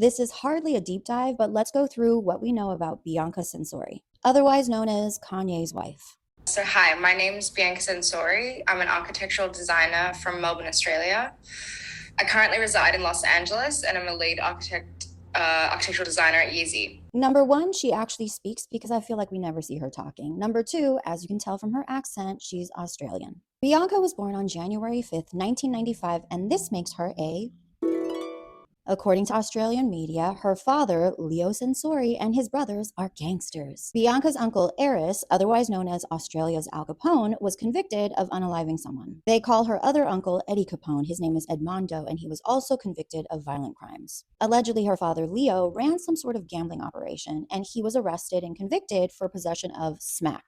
This is hardly a deep dive, but let's go through what we know about Bianca Censori, otherwise known as Kanye's wife. So hi, my name is Bianca Censori. I'm an architectural designer from Melbourne, Australia. I currently reside in Los Angeles and I'm a lead architectural designer at Yeezy. Number one, she actually speaks because I feel like we never see her talking. Number two, as you can tell from her accent, she's Australian. Bianca was born on January 5th, 1995, and this makes her a According to Australian media, her father, Leo Censori, and his brothers are gangsters. Bianca's uncle, Eris, otherwise known as Australia's Al Capone, was convicted of unaliving someone. They call her other uncle Eddie Capone. His name is Edmondo, and he was also convicted of violent crimes. Allegedly, her father, Leo, ran some sort of gambling operation, and he was arrested and convicted for possession of smack.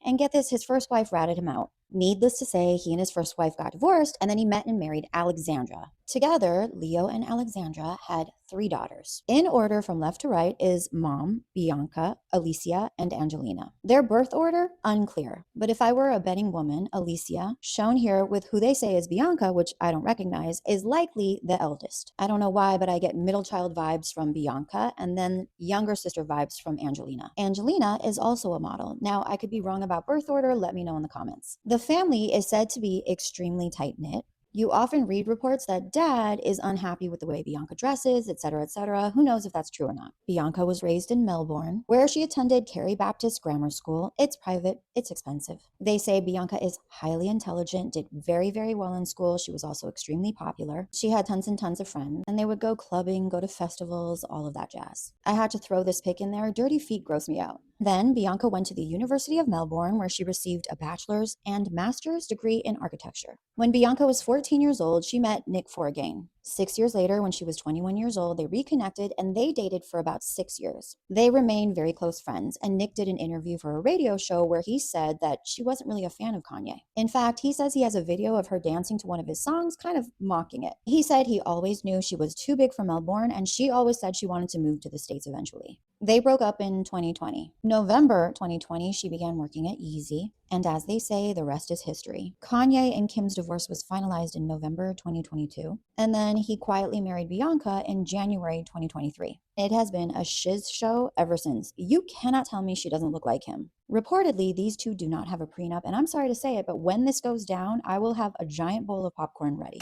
And get this, his first wife ratted him out. Needless to say, he and his first wife got divorced, and then he met and married Alexandra. Together, Leo and Alexandra had 3 daughters. In order from left to right is Mom, Bianca, Alicia, and Angelina. Their birth order? Unclear. But if I were a betting woman, Alicia, shown here with who they say is Bianca, which I don't recognize, is likely the eldest. I don't know why, but I get middle child vibes from Bianca and then younger sister vibes from Angelina. Angelina is also a model. Now, I could be wrong about birth order, let me know in the comments. The family is said to be extremely tight-knit. You often read reports that dad is unhappy with the way Bianca dresses, etc., etc. Who knows if that's true or not? Bianca was raised in Melbourne, where she attended Carey Baptist Grammar School. It's private, it's expensive. They say Bianca is highly intelligent, did very, very well in school. She was also extremely popular. She had tons and tons of friends, and they would go clubbing, go to festivals, all of that jazz. I had to throw this pic in there. Dirty feet gross me out. Then Bianca went to the University of Melbourne, where she received a bachelor's and master's degree in architecture. When Bianca was 14 years old, she met Nick Forgain. 6 years later, when she was 21 years old, they reconnected and they dated for about 6 years. They remained very close friends, and Nick did an interview for a radio show where he said that she wasn't really a fan of Kanye. In fact, he says he has a video of her dancing to one of his songs, kind of mocking it. He said he always knew she was too big for Melbourne, and she always said she wanted to move to the States eventually. They broke up in 2020. November 2020, she began working at Yeezy, and as they say, the rest is history. Kanye and Kim's divorce was finalized in November 2022, and then he quietly married Bianca in January 2023. It has been a shiz show ever since. You cannot tell me she doesn't look like him. Reportedly, these two do not have a prenup, and I'm sorry to say it, but when this goes down, I will have a giant bowl of popcorn ready.